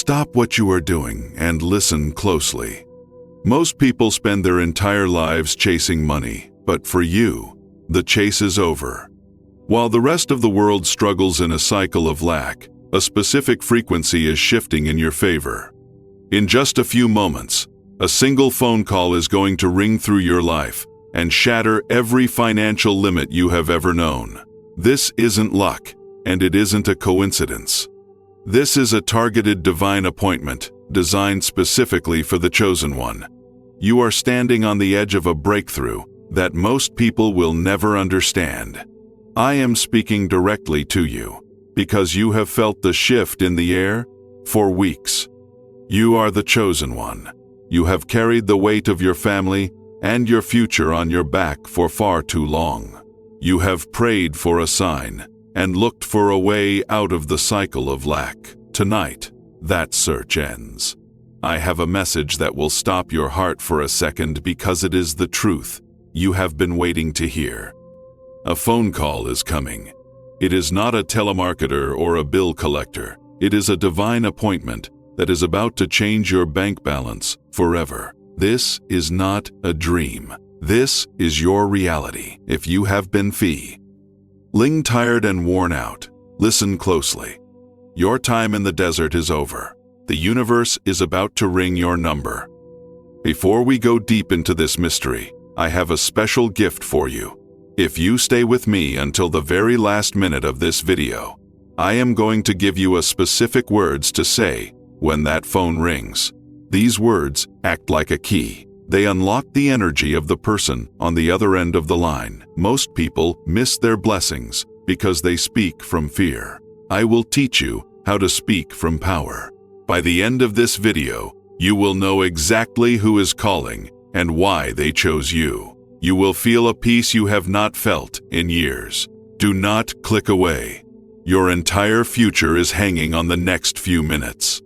Stop what you are doing and listen closely. Most people spend their entire lives chasing money, but for you, the chase is over. While the rest of the world struggles in a cycle of lack, a specific frequency is shifting in your favor. In just a few moments, a single phone call is going to ring through your life and shatter every financial limit you have ever known. This isn't luck, and it isn't a coincidence. This is a targeted divine appointment designed specifically for the chosen one. You are standing on the edge of a breakthrough that most people will never understand. I am speaking directly to you because you have felt the shift in the air for weeks. You are the chosen one. You have carried the weight of your family and your future on your back for far too long. You have prayed for a sign and looked for a way out of the cycle of lack. Tonight, that search ends. I have a message that will stop your heart for a second because it is the truth you have been waiting to hear. A phone call is coming. It is not a telemarketer or a bill collector. It is a divine appointment that is about to change your bank balance forever. This is not a dream. This is your reality. If you have been feeling tired and worn out, listen closely. Your time in the desert is over. The universe is about to ring your number. Before we go deep into this mystery, I have a special gift for you. If you stay with me until the very last minute of this video, I am going to give you a specific words to say when that phone rings. These words act like a key. They unlock the energy of the person on the other end of the line. Most people miss their blessings because they speak from fear. I will teach you how to speak from power. By the end of this video, you will know exactly who is calling and why they chose you. You will feel a peace you have not felt in years. Do not click away. Your entire future is hanging on the next few minutes.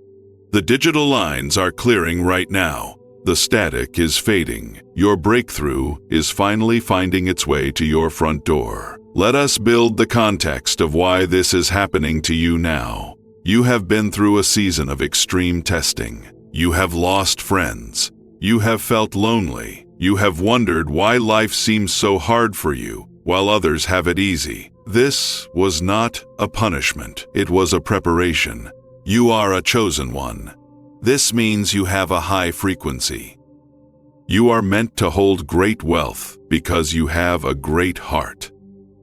The digital lines are clearing right now. The static is fading. Your breakthrough is finally finding its way to your front door. Let us build the context of why this is happening to you now. You have been through a season of extreme testing. You have lost friends. You have felt lonely. You have wondered why life seems so hard for you while others have it easy. This was not a punishment. It was a preparation. You are a chosen one. This means you have a high frequency. You are meant to hold great wealth because you have a great heart.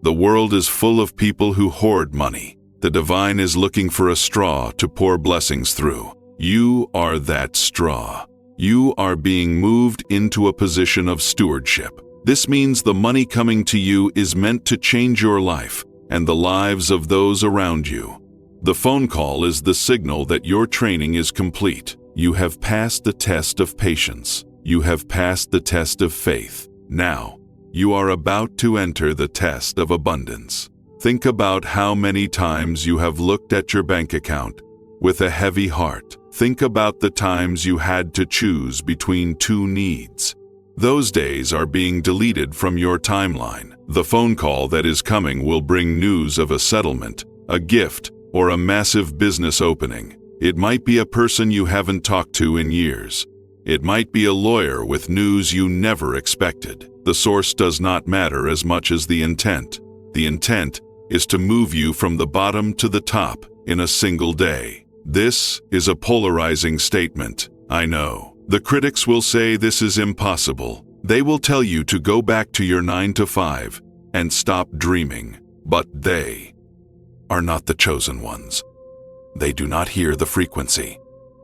The world is full of people who hoard money. The divine is looking for a straw to pour blessings through. You are that straw. You are being moved into a position of stewardship. This means the money coming to you is meant to change your life and the lives of those around you. The phone call is the signal that your training is complete. You have passed the test of patience. You have passed the test of faith. Now, you are about to enter the test of abundance. Think about how many times you have looked at your bank account with a heavy heart. Think about the times you had to choose between two needs. Those days are being deleted from your timeline. The phone call that is coming will bring news of a settlement, a gift, or a massive business opening. It might be a person you haven't talked to in years. It might be a lawyer with news you never expected. The source does not matter as much as the intent. The intent is to move you from the bottom to the top in a single day. This is a polarizing statement, I know. The critics will say this is impossible. They will tell you to go back to your 9 to 5 and stop dreaming. But they are not the chosen ones. They do not hear the frequency.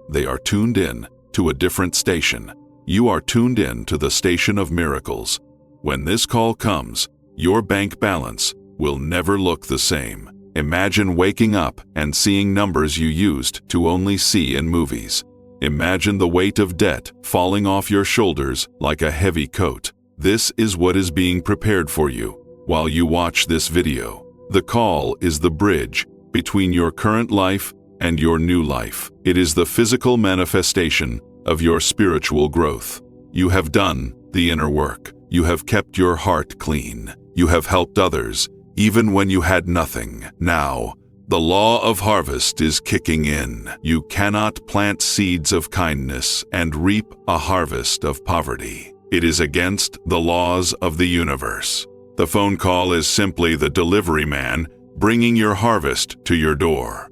They are tuned in to a different station. You are tuned in to the station of miracles. When this call comes, your bank balance will never look the same. Imagine waking up and seeing numbers you used to only see in movies. Imagine the weight of debt falling off your shoulders like a heavy coat. This is what is being prepared for you while you watch this video. The call is the bridge between your current life and your new life. It is the physical manifestation of your spiritual growth. You have done the inner work. You have kept your heart clean. You have helped others, even when you had nothing. Now, The law of harvest is kicking in. You cannot plant seeds of kindness and reap a harvest of poverty. It is against the laws of the universe. The phone call is simply the delivery man bringing your harvest to your door.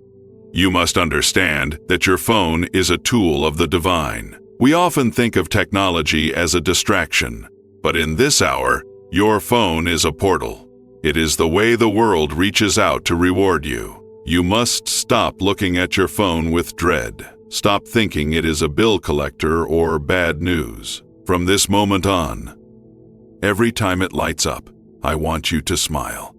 You must understand that your phone is a tool of the divine. We often think of technology as a distraction, but in this hour, your phone is a portal. It is the way the world reaches out to reward you. You must stop looking at your phone with dread. Stop thinking it is a bill collector or bad news. From this moment on, every time it lights up, I want you to smile.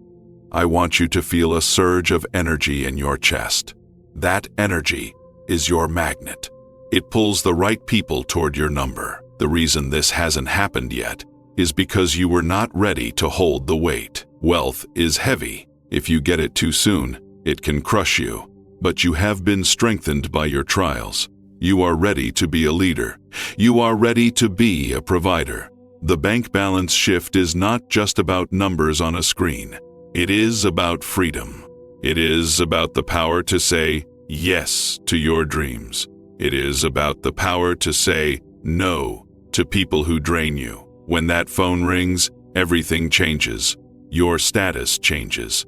I want you to feel a surge of energy in your chest. That energy is your magnet. It pulls the right people toward your number. The reason this hasn't happened yet is because you were not ready to hold the weight. Wealth is heavy. If you get it too soon, it can crush you. But you have been strengthened by your trials. You are ready to be a leader. You are ready to be a provider. The bank balance shift is not just about numbers on a screen. It is about freedom. It is about the power to say yes to your dreams. It is about the power to say no to people who drain you. When that phone rings, everything changes. Your status changes.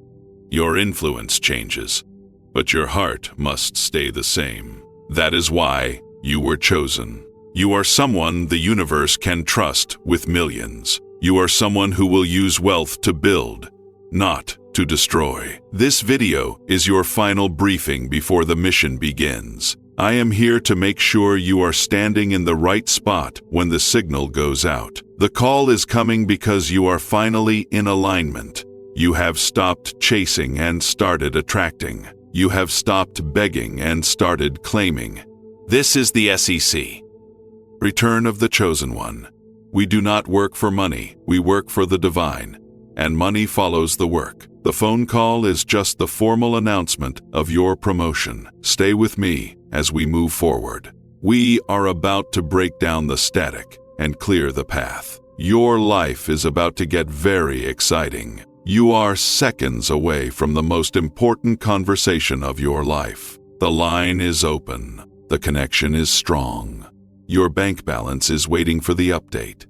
Your influence changes. But your heart must stay the same. That is why you were chosen. You are someone the universe can trust with millions. You are someone who will use wealth to build, not to destroy. This video is your final briefing before the mission begins. I am here to make sure you are standing in the right spot when the signal goes out. The call is coming because you are finally in alignment. You have stopped chasing and started attracting. You have stopped begging and started claiming. This is the SEC. Return of the Chosen One. We do not work for money, we work for the divine, and money follows the work. The phone call is just the formal announcement of your promotion. Stay with me as we move forward. We are about to break down the static and clear the path. Your life is about to get very exciting. You are seconds away from the most important conversation of your life. The line is open. The connection is strong. Your bank balance is waiting for the update.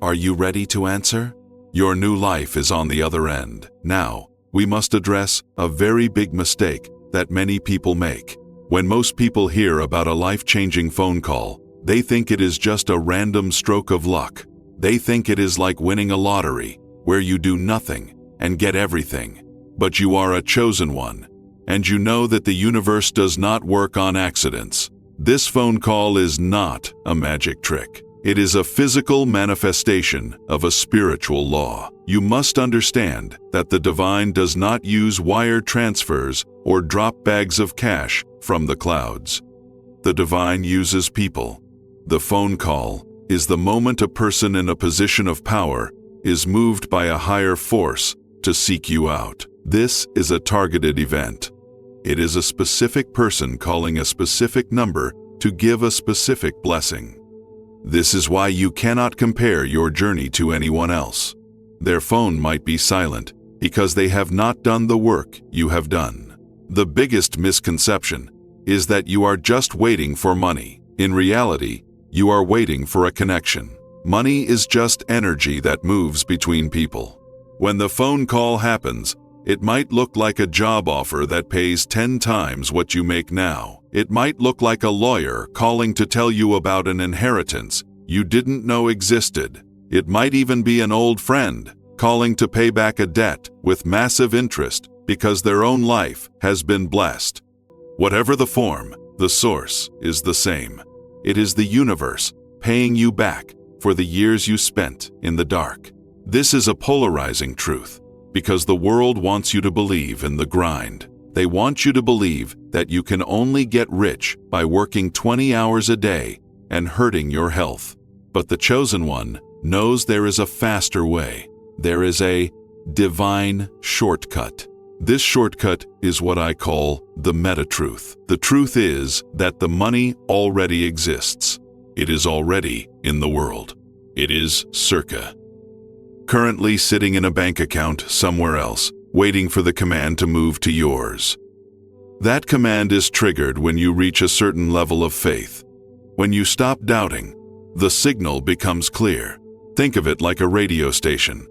Are you ready to answer? Your new life is on the other end. Now, we must address a very big mistake that many people make. When most people hear about a life-changing phone call, they think it is just a random stroke of luck. They think it is like winning a lottery, where you do nothing and get everything. But you are a chosen one, and you know that the universe does not work on accidents. This phone call is not a magic trick. It is a physical manifestation of a spiritual law. You must understand that the divine does not use wire transfers or drop bags of cash from the clouds. The divine uses people. The phone call is the moment a person in a position of power is moved by a higher force to seek you out. This is a targeted event. It is a specific person calling a specific number to give a specific blessing. This is why you cannot compare your journey to anyone else. Their phone might be silent because they have not done the work you have done. The biggest misconception is that you are just waiting for money. In reality, you are waiting for a connection. Money is just energy that moves between people. When the phone call happens, it might look like a job offer that pays 10 times what you make now. It might look like a lawyer calling to tell you about an inheritance you didn't know existed. It might even be an old friend calling to pay back a debt with massive interest because their own life has been blessed. Whatever the form, the source is the same. It is the universe paying you back for the years you spent in the dark. This is a polarizing truth because the world wants you to believe in the grind. They want you to believe that you can only get rich by working 20 hours a day and hurting your health. But the chosen one knows there is a faster way. There is a divine shortcut. This shortcut is what I call the meta-truth. The truth is that the money already exists. It is already in the world. It is circa. Currently sitting in a bank account somewhere else, waiting for the command to move to yours. That command is triggered when you reach a certain level of faith. When you stop doubting, the signal becomes clear. Think of it like a radio station.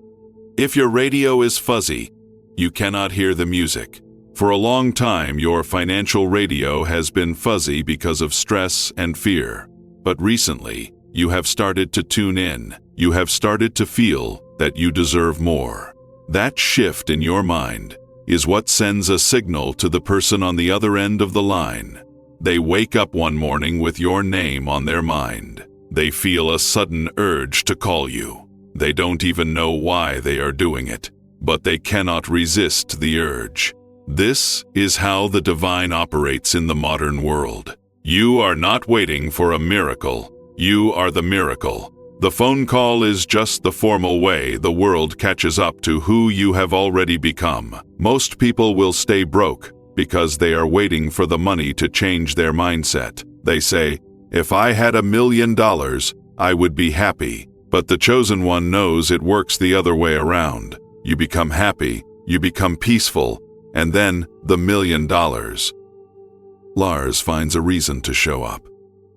If your radio is fuzzy, you cannot hear the music. For a long time, your financial radio has been fuzzy because of stress and fear. But recently, you have started to tune in. You have started to feel that you deserve more. That shift in your mind is what sends a signal to the person on the other end of the line. They wake up one morning with your name on their mind. They feel a sudden urge to call you. They don't even know why they are doing it, but they cannot resist the urge. This is how the divine operates in the modern world. You are not waiting for a miracle. You are the miracle. The phone call is just the formal way the world catches up to who you have already become. Most people will stay broke because they are waiting for the money to change their mindset. They say, "If I had $1 million, I would be happy." But the chosen one knows it works the other way around. You become happy, you become peaceful, and then the $1 million. Lars finds a reason to show up.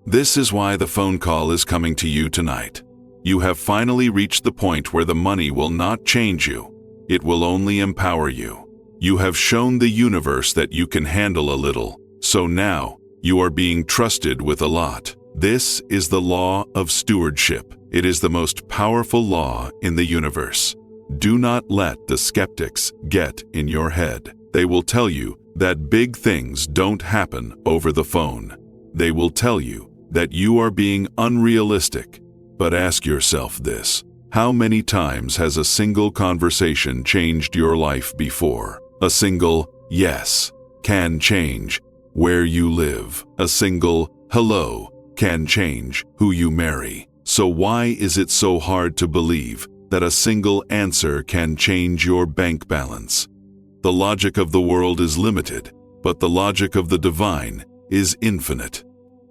This is why the phone call is coming to you tonight. You have finally reached the point where the money will not change you. It will only empower you. You have shown the universe that you can handle a little, so now you are being trusted with a lot. This is the law of stewardship. It is the most powerful law in the universe. Do not let the skeptics get in your head. They will tell you that big things don't happen over the phone. They will tell you that you are being unrealistic. But ask yourself this: how many times has a single conversation changed your life before? A single yes can change where you live. A single hello can change who you marry. So why is it so hard to believe that a single answer can change your bank balance? The logic of the world is limited, but the logic of the divine is infinite.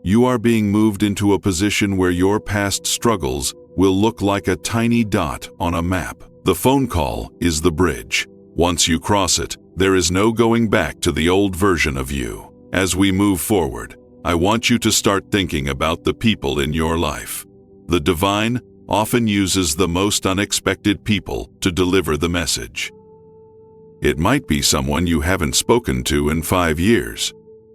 You are being moved into a position where your past struggles will look like a tiny dot on a map. The phone call is the bridge. Once you cross it, there is no going back to the old version of you. As we move forward, I want you to start thinking about the people in your life. The divine often uses the most unexpected people to deliver the message. It might be someone you haven't spoken to in 5 years.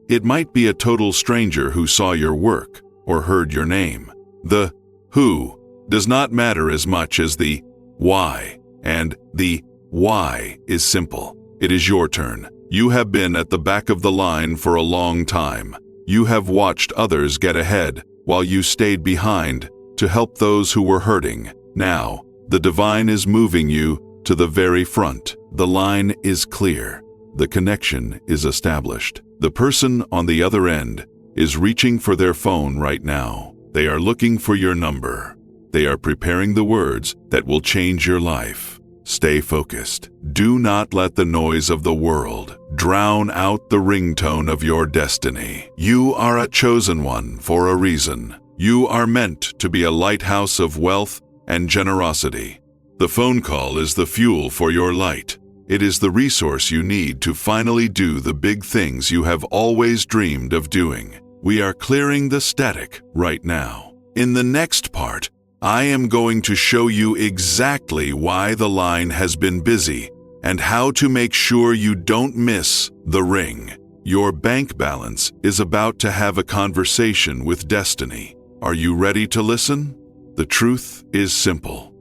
It might be a total stranger who saw your work or heard your name. The who does not matter as much as the why, and the why is simple. It is your turn. You have been at the back of the line for a long time. You have watched others get ahead while you stayed behind to help those who were hurting. Now, the divine is moving you to the very front. The line is clear. The connection is established. The person on the other end is reaching for their phone right now. They are looking for your number. They are preparing the words that will change your life. Stay focused. Do not let the noise of the world drown out the ringtone of your destiny. You are a chosen one for a reason. You are meant to be a lighthouse of wealth and generosity. The phone call is the fuel for your light. It is the resource you need to finally do the big things you have always dreamed of doing. We are clearing the static right now. In the next part, I am going to show you exactly why the line has been busy and how to make sure you don't miss the ring. Your bank balance is about to have a conversation with destiny. Are you ready to listen? The truth is simple.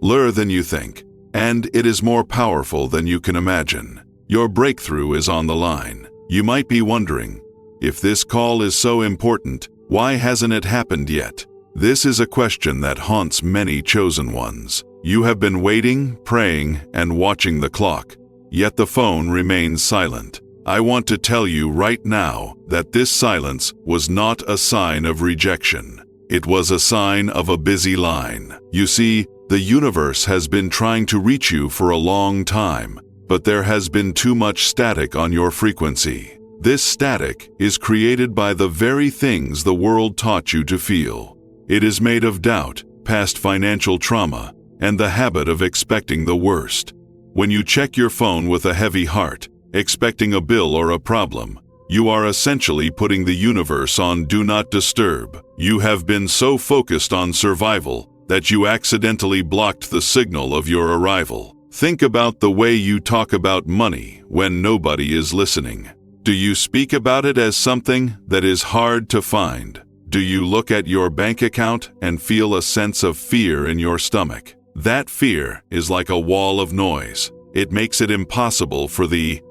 Lure than you think, and it is more powerful than you can imagine. Your breakthrough is on the line. You might be wondering, if this call is so important, why hasn't it happened yet? This is a question that haunts many chosen ones. You have been waiting, praying, and watching the clock, yet the phone remains silent. I want to tell you right now that this silence was not a sign of rejection. It was a sign of a busy line. You see, the universe has been trying to reach you for a long time, but there has been too much static on your frequency. This static is created by the very things the world taught you to feel. It is made of doubt, past financial trauma, and the habit of expecting the worst. When you check your phone with a heavy heart, expecting a bill or a problem, You are essentially putting the universe on Do Not Disturb. You have been so focused on survival that you accidentally blocked the signal of your arrival. Think about the way you talk about money when nobody is listening. Do you speak about it as something that is hard to find? Do you look at your bank account and feel a sense of fear in your stomach? That fear is like a wall of noise. It makes it impossible for the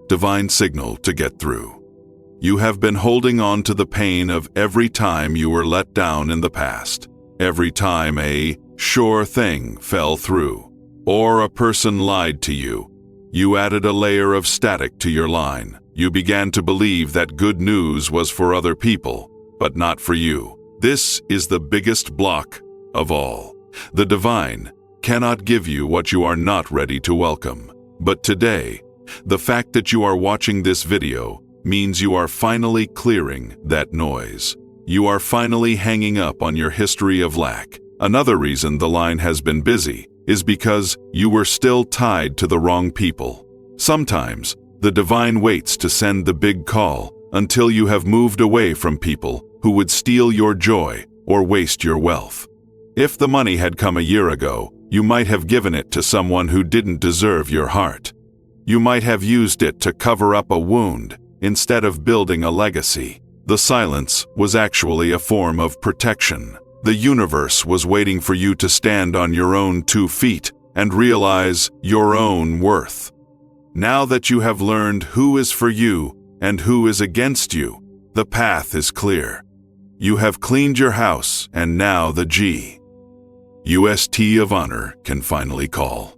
divine signal to get through. You have been holding on to the pain of every time you were let down in the past, every time a sure thing fell through, or a person lied to you. You added a layer of static to your line. You began to believe that good news was for other people, but not for you. This is the biggest block of all. The divine cannot give you what you are not ready to welcome. But today, the fact that you are watching this video means you are finally clearing that noise. You are finally hanging up on your history of lack. Another reason the line has been busy is because you were still tied to the wrong people. Sometimes, the divine waits to send the big call until you have moved away from people who would steal your joy or waste your wealth. If the money had come a year ago, you might have given it to someone who didn't deserve your heart. You might have used it to cover up a wound instead of building a legacy. The silence was actually a form of protection. The universe was waiting for you to stand on your own 2 feet and realize your own worth. Now that you have learned who is for you and who is against you, the path is clear. You have cleaned your house, and now the GUST of honor can finally call.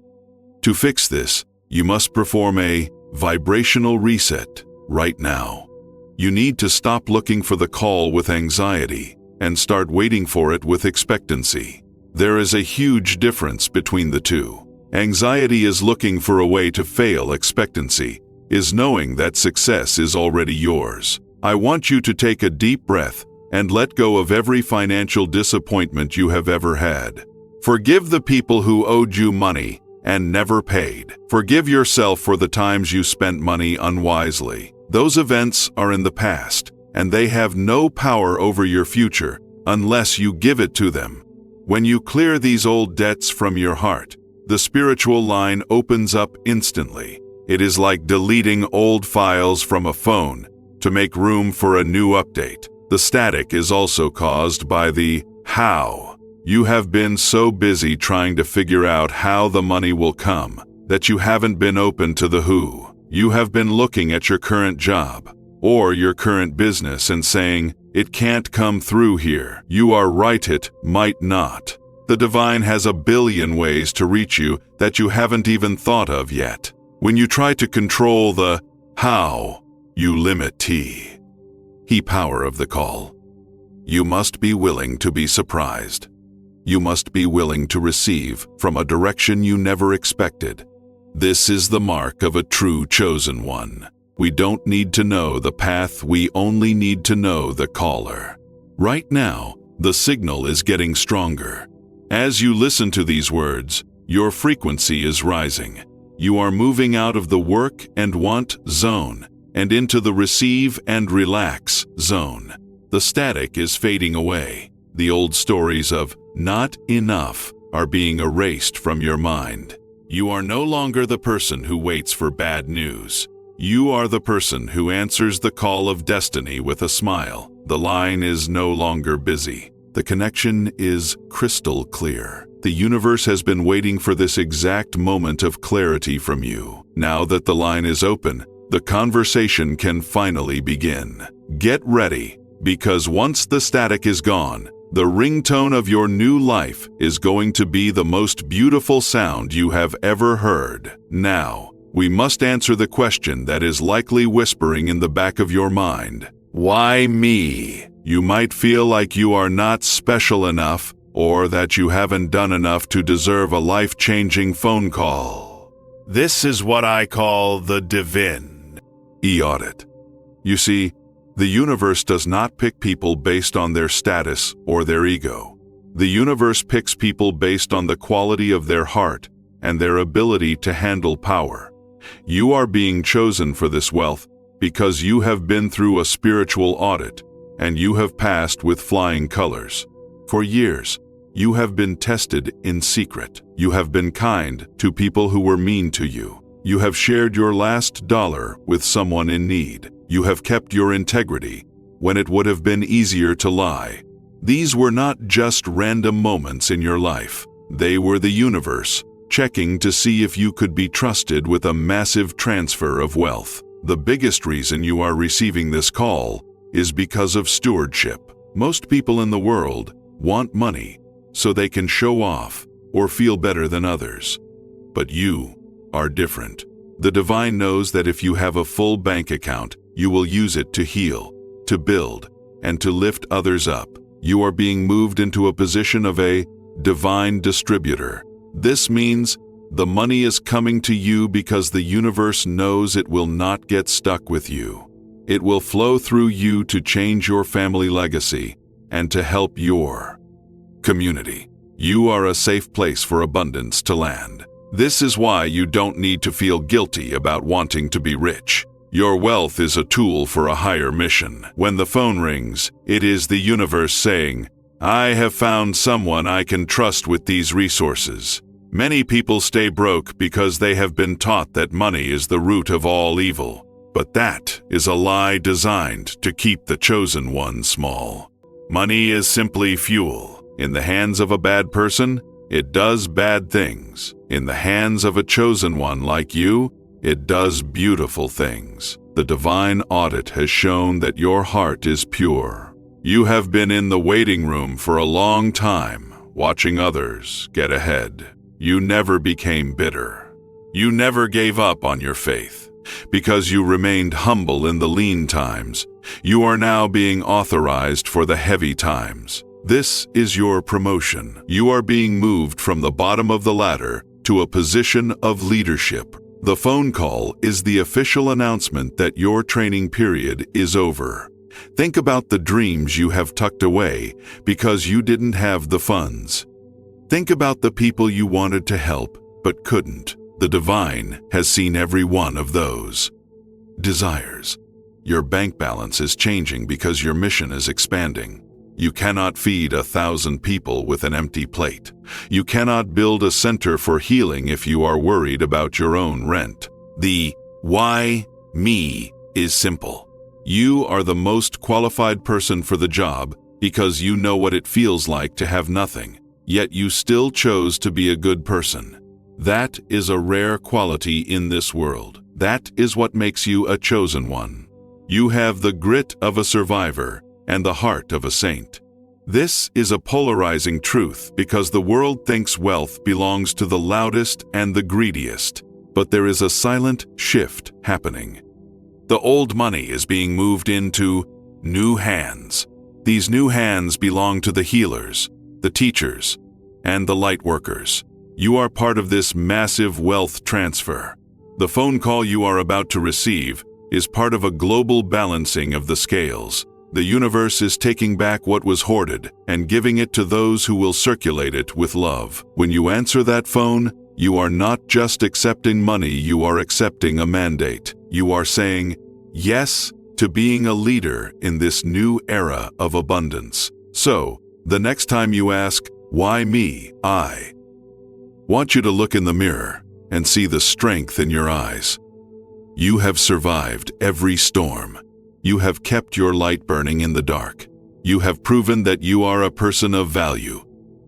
To fix this, you must perform a vibrational reset right now. You need to stop looking for the call with anxiety and start waiting for it with expectancy. There is a huge difference between the two. Anxiety is looking for a way to fail. Expectancy is knowing that success is already yours. I want you to take a deep breath and let go of every financial disappointment you have ever had. Forgive the people who owed you money and never paid. Forgive yourself for the times you spent money unwisely. Those events are in the past, and they have no power over your future unless you give it to them. When you clear these old debts from your heart, the spiritual line opens up instantly. It is like deleting old files from a phone to make room for a new update. The static is also caused by the how. You have been so busy trying to figure out how the money will come that you haven't been open to the who. You have been looking at your current job or your current business and saying, "It can't come through here." You are right, it might not. The divine has a billion ways to reach you that you haven't even thought of yet. When you try to control the how, you limit the power of the call. You must be willing to be surprised. You must be willing to receive from a direction you never expected. This is the mark of a true chosen one. We don't need to know the path, we only need to know the caller. Right now, the signal is getting stronger. As you listen to these words, your frequency is rising. You are moving out of the work and want zone and into the receive and relax zone. The static is fading away. The old stories of not enough are being erased from your mind. You are no longer the person who waits for bad news. You are the person who answers the call of destiny with a smile. The line is no longer busy. The connection is crystal clear. The universe has been waiting for this exact moment of clarity from you. Now that the line is open, the conversation can finally begin. Get ready, because once the static is gone, the ringtone of your new life is going to be the most beautiful sound you have ever heard. Now, we must answer the question that is likely whispering in the back of your mind. Why me? You might feel like you are not special enough or that you haven't done enough to deserve a life-changing phone call. This is what I call the divine audit. You see, the universe does not pick people based on their status or their ego. The universe picks people based on the quality of their heart and their ability to handle power. You are being chosen for this wealth because you have been through a spiritual audit and you have passed with flying colors. For years, you have been tested in secret. You have been kind to people who were mean to you. You have shared your last dollar with someone in need. You have kept your integrity when it would have been easier to lie. These were not just random moments in your life. They were the universe checking to see if you could be trusted with a massive transfer of wealth. The biggest reason you are receiving this call is because of stewardship. Most people in the world want money so they can show off or feel better than others. But you are different. The divine knows that if you have a full bank account, you will use it to heal, to build, and to lift others up. You are being moved into a position of a divine distributor. This means the money is coming to you because the universe knows it will not get stuck with you. It will flow through you to change your family legacy and to help your community. You are a safe place for abundance to land. This is why you don't need to feel guilty about wanting to be rich. Your wealth is a tool for a higher mission. When the phone rings, it is the universe saying, "I have found someone I can trust with these resources." Many people stay broke because they have been taught that money is the root of all evil. But that is a lie designed to keep the chosen one small. Money is simply fuel. In the hands of a bad person, it does bad things. In the hands of a chosen one like you, it does beautiful things. The divine audit has shown that your heart is pure. You have been in the waiting room for a long time, watching others get ahead. You never became bitter. You never gave up on your faith. Because you remained humble in the lean times, you are now being authorized for the heavy times. This is your promotion. You are being moved from the bottom of the ladder to a position of leadership. The phone call is the official announcement that your training period is over. Think about the dreams you have tucked away because you didn't have the funds. Think about the people you wanted to help but couldn't. The divine has seen every one of those desires. Your bank balance is changing because your mission is expanding. You cannot feed 1,000 people with an empty plate. You cannot build a center for healing if you are worried about your own rent. The why me is simple. You are the most qualified person for the job because you know what it feels like to have nothing, yet you still chose to be a good person. That is a rare quality in this world. That is what makes you a chosen one. You have the grit of a survivor and the heart of a saint. This is a polarizing truth because the world thinks wealth belongs to the loudest and the greediest, but there is a silent shift happening. The old money is being moved into new hands. These new hands belong to the healers, the teachers, and the light workers. You are part of this massive wealth transfer. The phone call you are about to receive is part of a global balancing of the scales. The universe is taking back what was hoarded and giving it to those who will circulate it with love. When you answer that phone, you are not just accepting money, you are accepting a mandate. You are saying yes to being a leader in this new era of abundance. So, the next time you ask, "Why me?" I want you to look in the mirror and see the strength in your eyes. You have survived every storm. You have kept your light burning in the dark. You have proven that you are a person of value.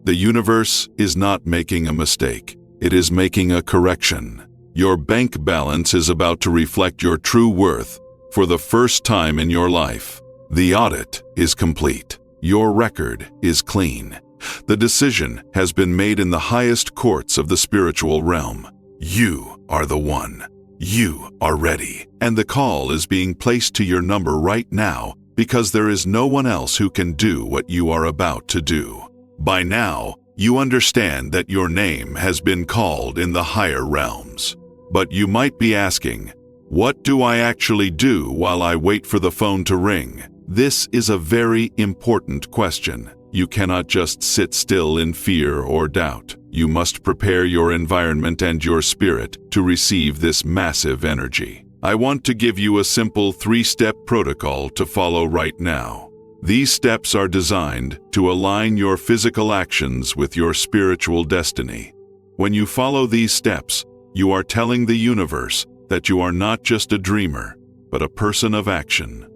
The universe is not making a mistake. It is making a correction. Your bank balance is about to reflect your true worth for the first time in your life. The audit is complete. Your record is clean. The decision has been made in the highest courts of the spiritual realm. You are the one. You are ready. And the call is being placed to your number right now because there is no one else who can do what you are about to do. By now, you understand that your name has been called in the higher realms. But you might be asking, what do I actually do while I wait for the phone to ring? This is a very important question. You cannot just sit still in fear or doubt. You must prepare your environment and your spirit to receive this massive energy. I want to give you a simple 3-step protocol to follow right now. These steps are designed to align your physical actions with your spiritual destiny. When you follow these steps, you are telling the universe that you are not just a dreamer, but a person of action.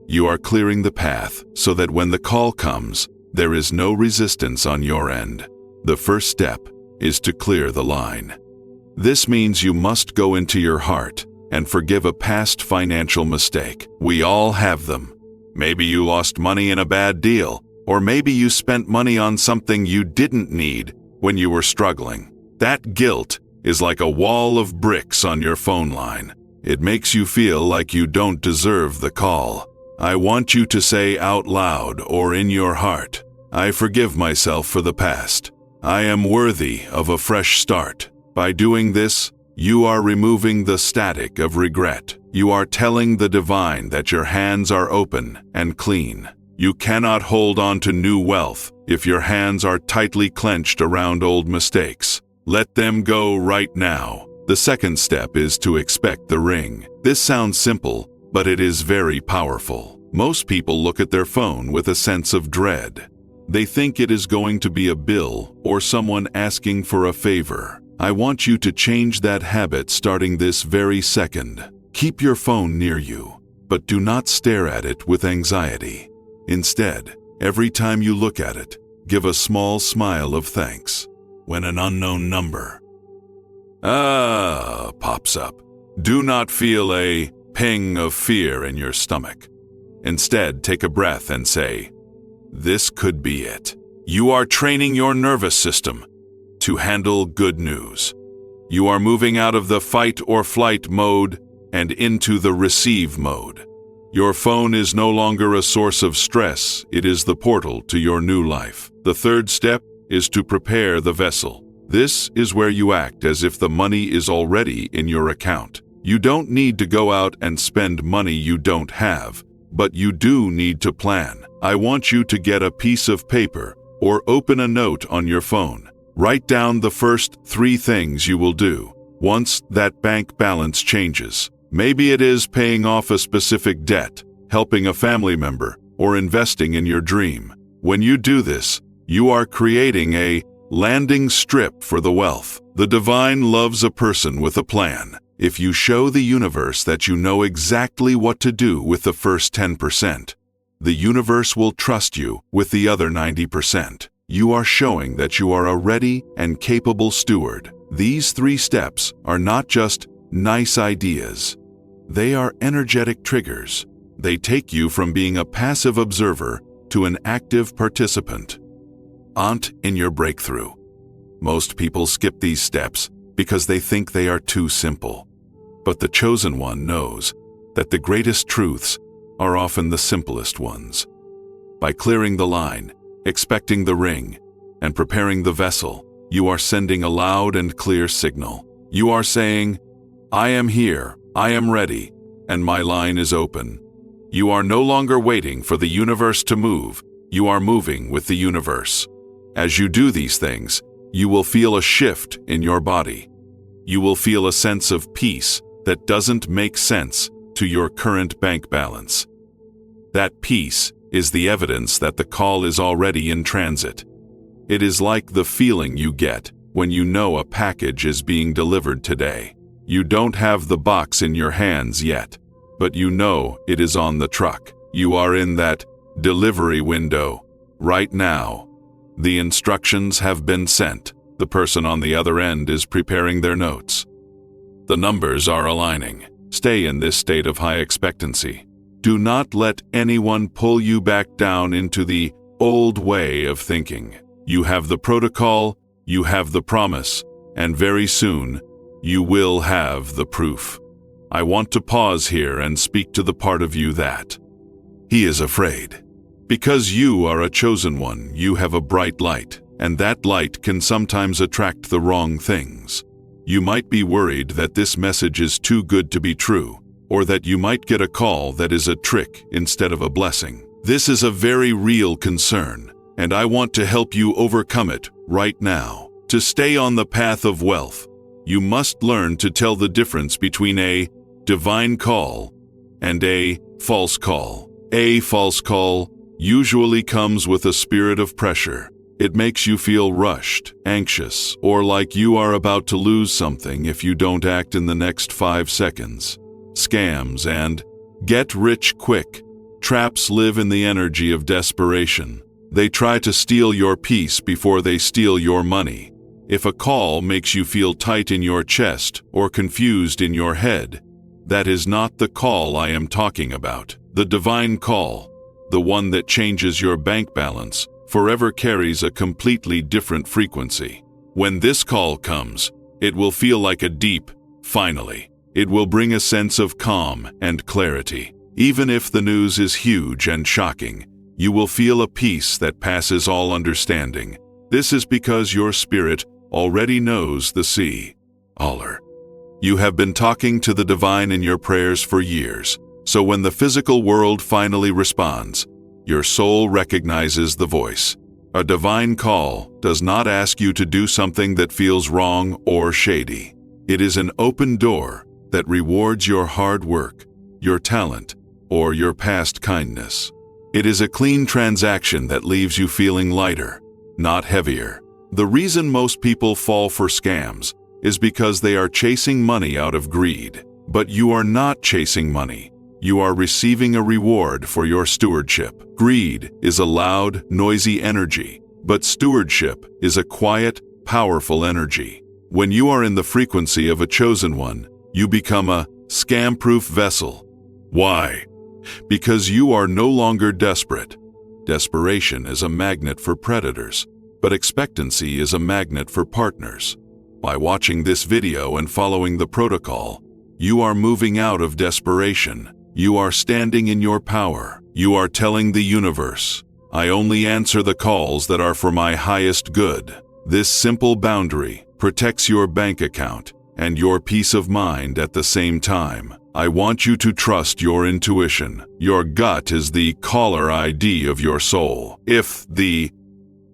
You are clearing the path so that when the call comes, there is no resistance on your end. The first step is to clear the line. This means you must go into your heart and forgive a past financial mistake. We all have them. Maybe you lost money in a bad deal, or maybe you spent money on something you didn't need when you were struggling. That guilt is like a wall of bricks on your phone line. It makes you feel like you don't deserve the call. I want you to say out loud or in your heart, I forgive myself for the past. I am worthy of a fresh start. By doing this, you are removing the static of regret. You are telling the divine that your hands are open and clean. You cannot hold on to new wealth if your hands are tightly clenched around old mistakes. Let them go right now. The second step is to expect the ring. This sounds simple, but it is very powerful. Most people look at their phone with a sense of dread. They think it is going to be a bill or someone asking for a favor. I want you to change that habit starting this very second. Keep your phone near you, but do not stare at it with anxiety. Instead, every time you look at it, give a small smile of thanks. When an unknown number pops up, do not feel a ping of fear in your stomach. Instead, take a breath and say, this could be it. You are training your nervous system to handle good news. You are moving out of the fight or flight mode and into the receive mode. Your phone is no longer a source of stress, it is the portal to your new life. The third step is to prepare the vessel. This is where you act as if the money is already in your account. You don't need to go out and spend money you don't have, but you do need to plan. I want you to get a piece of paper or open a note on your phone. Write down the first 3 things you will do once that bank balance changes. Maybe it is paying off a specific debt, helping a family member, or investing in your dream. When you do this, you are creating a landing strip for the wealth. The divine loves a person with a plan. If you show the universe that you know exactly what to do with the first 10%, the universe will trust you with the other 90%. You are showing that you are a ready and capable steward. These 3 steps are not just nice ideas. They are energetic triggers. They take you from being a passive observer to an active participant. In your breakthrough. Most people skip these steps because they think they are too simple. But the chosen one knows that the greatest truths are often the simplest ones. By clearing the line, expecting the ring, and preparing the vessel, you are sending a loud and clear signal. You are saying, I am here, I am ready, and my line is open. You are no longer waiting for the universe to move, you are moving with the universe. As you do these things, you will feel a shift in your body. You will feel a sense of peace that doesn't make sense to your current bank balance. That peace is the evidence that the call is already in transit. It is like the feeling you get when you know a package is being delivered today. You don't have the box in your hands yet, but you know it is on the truck. You are in that delivery window right now. The instructions have been sent. The person on the other end is preparing their notes. The numbers are aligning. Stay in this state of high expectancy. Do not let anyone pull you back down into the old way of thinking. You have the protocol, you have the promise, and very soon, you will have the proof. I want to pause here and speak to the part of you that he is afraid. Because you are a chosen one, you have a bright light, and that light can sometimes attract the wrong things. You might be worried that this message is too good to be true, or that you might get a call that is a trick instead of a blessing. This is a very real concern, and I want to help you overcome it right now. To stay on the path of wealth, you must learn to tell the difference between a divine call and a false call. A false call usually comes with a spirit of pressure. It makes you feel rushed, anxious, or like you are about to lose something if you don't act in the next 5 seconds. Scams and get-rich-quick traps live in the energy of desperation. They try to steal your peace before they steal your money. If a call makes you feel tight in your chest or confused in your head, that is not the call I am talking about. The divine call, the one that changes your bank balance, forever carries a completely different frequency. When this call comes, it will feel like a deep, finally. It will bring a sense of calm and clarity. Even if the news is huge and shocking, you will feel a peace that passes all understanding. This is because your spirit already knows the sea. Aller. You have been talking to the divine in your prayers for years, so when the physical world finally responds, your soul recognizes the voice. A divine call does not ask you to do something that feels wrong or shady. It is an open door that rewards your hard work, your talent, or your past kindness. It is a clean transaction that leaves you feeling lighter, not heavier. The reason most people fall for scams is because they are chasing money out of greed. But you are not chasing money. You are receiving a reward for your stewardship. Greed is a loud, noisy energy, but stewardship is a quiet, powerful energy. When you are in the frequency of a chosen one, you become a scam-proof vessel. Why? Because you are no longer desperate. Desperation is a magnet for predators, but expectancy is a magnet for partners. By watching this video and following the protocol, you are moving out of desperation. You are standing in your power. You are telling the universe, I only answer the calls that are for my highest good. This simple boundary protects your bank account and your peace of mind at the same time. I want you to trust your intuition. Your gut is the caller ID of your soul. If the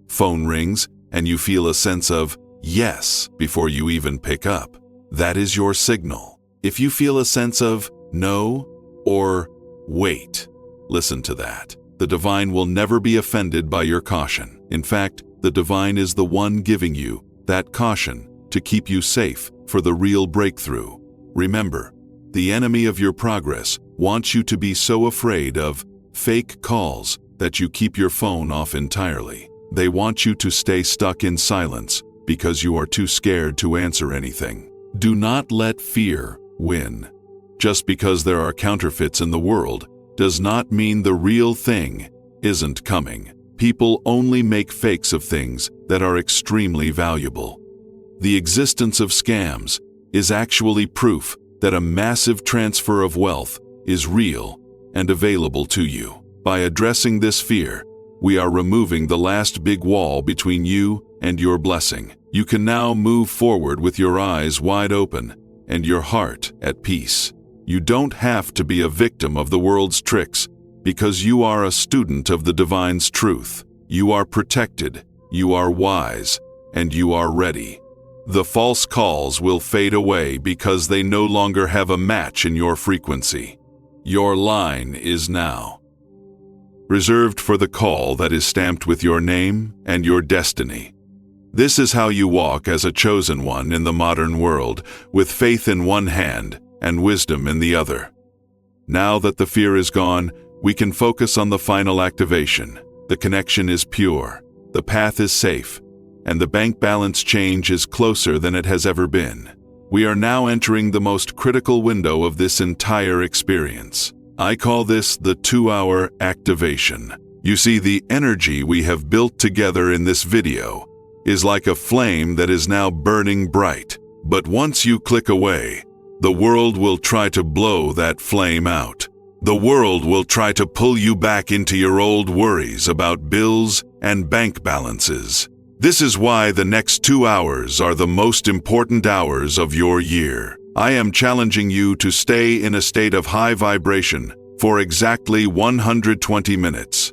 phone rings and you feel a sense of yes before you even pick up, that is your signal. If you feel a sense of no or wait, listen to that. The divine will never be offended by your caution. In fact, the divine is the one giving you that caution to keep you safe for the real breakthrough. Remember, the enemy of your progress wants you to be so afraid of fake calls that you keep your phone off entirely. They want you to stay stuck in silence because you are too scared to answer anything. Do not let fear win. Just because there are counterfeits in the world does not mean the real thing isn't coming. People only make fakes of things that are extremely valuable. The existence of scams is actually proof that a massive transfer of wealth is real and available to you. By addressing this fear, we are removing the last big wall between you and your blessing. You can now move forward with your eyes wide open and your heart at peace. You don't have to be a victim of the world's tricks because you are a student of the divine's truth. You are protected, you are wise, and you are ready. The false calls will fade away because they no longer have a match in your frequency. Your line is now reserved for the call that is stamped with your name and your destiny. This is how you walk as a chosen one in the modern world, with faith in one hand and wisdom in the other. Now that the fear is gone, we can focus on the final activation. The connection is pure, the path is safe, and the bank balance change is closer than it has ever been. We are now entering the most critical window of this entire experience. I call this the 2-hour activation. You see, the energy we have built together in this video is like a flame that is now burning bright. But once you click away, the world will try to blow that flame out. The world will try to pull you back into your old worries about bills and bank balances. This is why the next 2 hours are the most important hours of your year. I am challenging you to stay in a state of high vibration for exactly 120 minutes.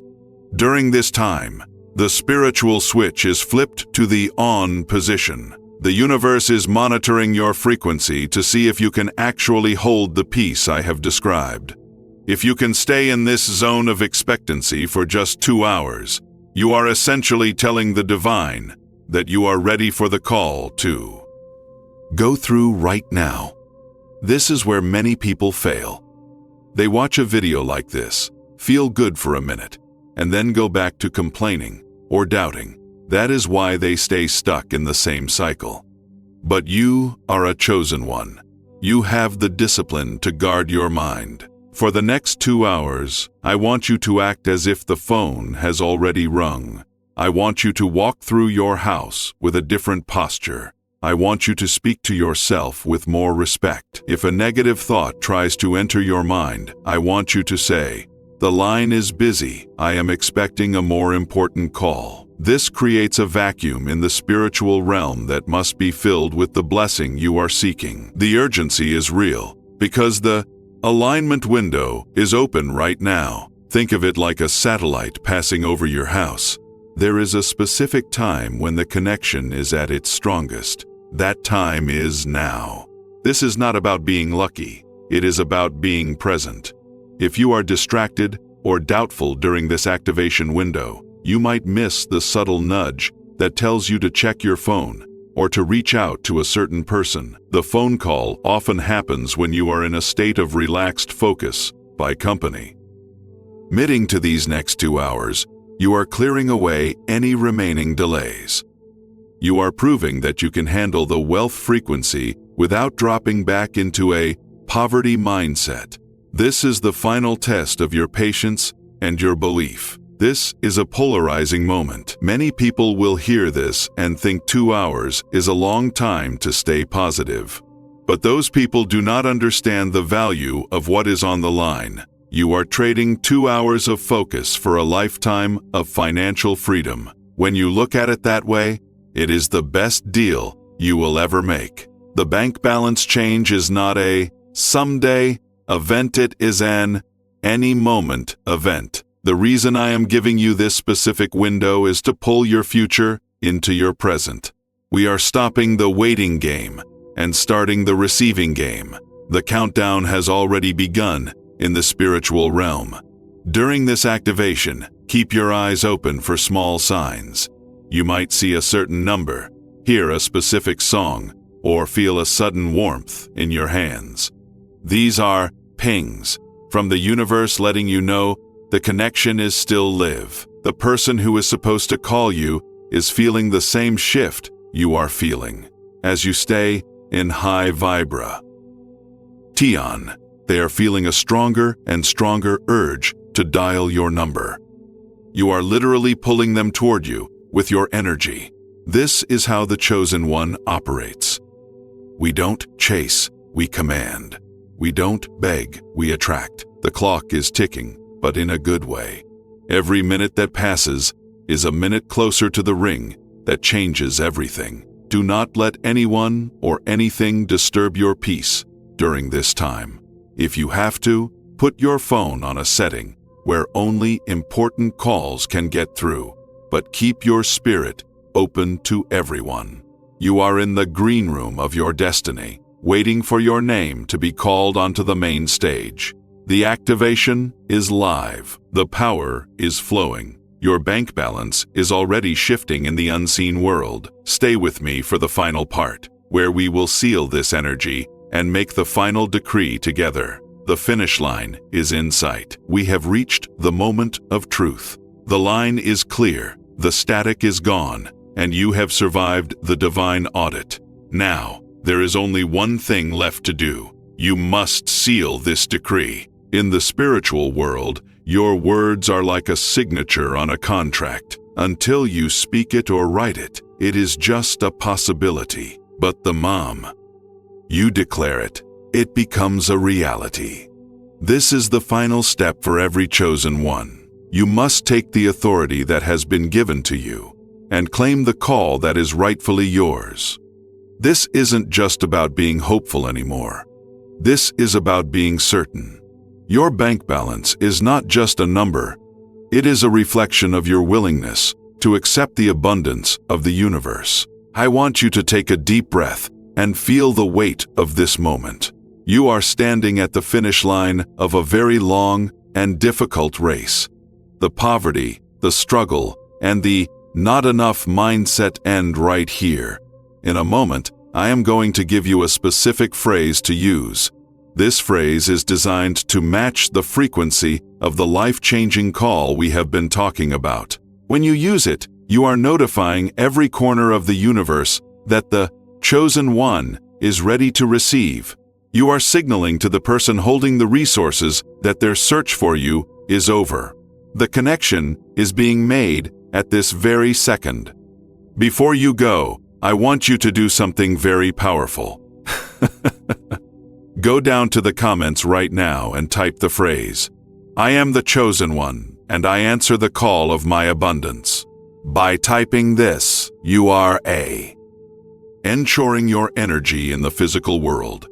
During this time, the spiritual switch is flipped to the on position. The universe is monitoring your frequency to see if you can actually hold the peace I have described. If you can stay in this zone of expectancy for just 2 hours, you are essentially telling the divine that you are ready for the call to go through right now. This is where many people fail. They watch a video like this, feel good for a minute, and then go back to complaining or doubting. That is why they stay stuck in the same cycle. But you are a chosen one. You have the discipline to guard your mind. For the next 2 hours, I want you to act as if the phone has already rung. I want you to walk through your house with a different posture. I want you to speak to yourself with more respect. If a negative thought tries to enter your mind, I want you to say, "The line is busy. I am expecting a more important call." This creates a vacuum in the spiritual realm that must be filled with the blessing you are seeking. The urgency is real because the alignment window is open right now. Think of it like a satellite passing over your house. There is a specific time when the connection is at its strongest. That time is now. This is not about being lucky. It is about being present. If you are distracted or doubtful during this activation window, you might miss the subtle nudge that tells you to check your phone or to reach out to a certain person. The phone call often happens when you are in a state of relaxed focus by company. Committing to these next 2 hours, you are clearing away any remaining delays. You are proving that you can handle the wealth frequency without dropping back into a poverty mindset. This is the final test of your patience and your belief. This is a polarizing moment. Many people will hear this and think 2 hours is a long time to stay positive. But those people do not understand the value of what is on the line. You are trading 2 hours of focus for a lifetime of financial freedom. When you look at it that way, it is the best deal you will ever make. The bank balance change is not a someday event, it is an any moment event. The reason I am giving you this specific window is to pull your future into your present. We are stopping the waiting game and starting the receiving game. The countdown has already begun in the spiritual realm. During this activation, keep your eyes open for small signs. You might see a certain number, hear a specific song, or feel a sudden warmth in your hands. These are pings from the universe letting you know the connection is still live. The person who is supposed to call you is feeling the same shift you are feeling. As you stay in high vibra tion, they are feeling a stronger and stronger urge to dial your number. You are literally pulling them toward you with your energy. This is how the Chosen One operates. We don't chase, we command. We don't beg, we attract. The clock is ticking, but in a good way. Every minute that passes is a minute closer to the ring that changes everything. Do not let anyone or anything disturb your peace during this time. If you have to, put your phone on a setting where only important calls can get through, but keep your spirit open to everyone. You are in the green room of your destiny, waiting for your name to be called onto the main stage. The activation is live. The power is flowing. Your bank balance is already shifting in the unseen world. Stay with me for the final part, where we will seal this energy and make the final decree together. The finish line is in sight. We have reached the moment of truth. The line is clear, the static is gone, and you have survived the divine audit. Now, there is only one thing left to do. You must seal this decree. In the spiritual world, your words are like a signature on a contract. Until you speak it or write it, it is just a possibility. But the mom, you declare it, it becomes a reality. This is the final step for every chosen one. You must take the authority that has been given to you and claim the call that is rightfully yours. This isn't just about being hopeful anymore. This is about being certain. Your bank balance is not just a number. It is a reflection of your willingness to accept the abundance of the universe. I want you to take a deep breath and feel the weight of this moment. You are standing at the finish line of a very long and difficult race. The poverty, the struggle, and the not enough mindset end right here. In a moment, I am going to give you a specific phrase to use. This phrase is designed to match the frequency of the life-changing call we have been talking about. When you use it, you are notifying every corner of the universe that the chosen one is ready to receive. You are signaling to the person holding the resources that their search for you is over. The connection is being made at this very second. Before you go, I want you to do something very powerful. Go down to the comments right now and type the phrase, "I am the chosen one, and I answer the call of my abundance." By typing this, you are ensuring your energy in the physical world.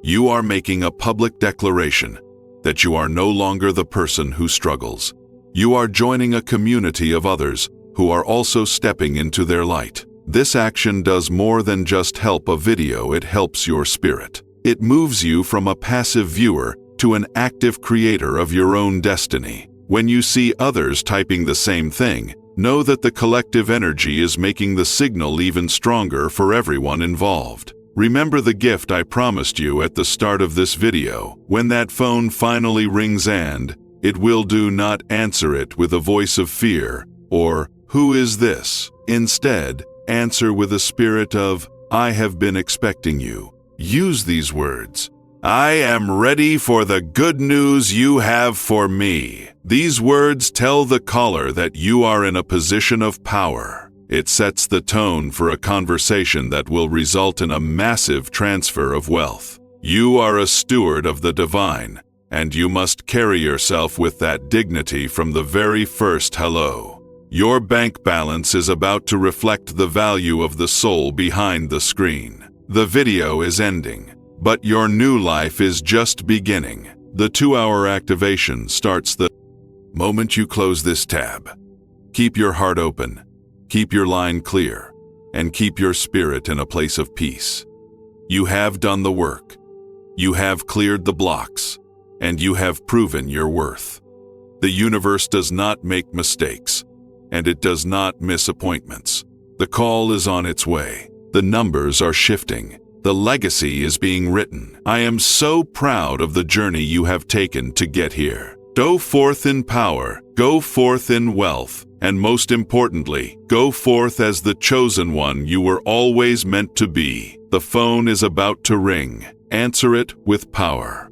You are making a public declaration that you are no longer the person who struggles. You are joining a community of others who are also stepping into their light. This action does more than just help a video, it helps your spirit. It moves you from a passive viewer to an active creator of your own destiny. When you see others typing the same thing, know that the collective energy is making the signal even stronger for everyone involved. Remember the gift I promised you at the start of this video. When that phone finally rings and it will do not answer it with a voice of fear or, "Who is this?" Instead, answer with a spirit of, "I have been expecting you." Use these words. "I am ready for the good news you have for me." These words tell the caller that you are in a position of power. It sets the tone for a conversation that will result in a massive transfer of wealth. You are a steward of the divine, and you must carry yourself with that dignity from the very first hello. Your bank balance is about to reflect the value of the soul behind the screen. The video is ending, but your new life is just beginning. The 2-hour activation starts the moment you close this tab. Keep your heart open, keep your line clear, and keep your spirit in a place of peace. You have done the work. You have cleared the blocks, and you have proven your worth. The universe does not make mistakes, and it does not miss appointments. The call is on its way. The numbers are shifting. The legacy is being written. I am so proud of the journey you have taken to get here. Go forth in power, go forth in wealth, and most importantly, go forth as the chosen one you were always meant to be. The phone is about to ring. Answer it with power.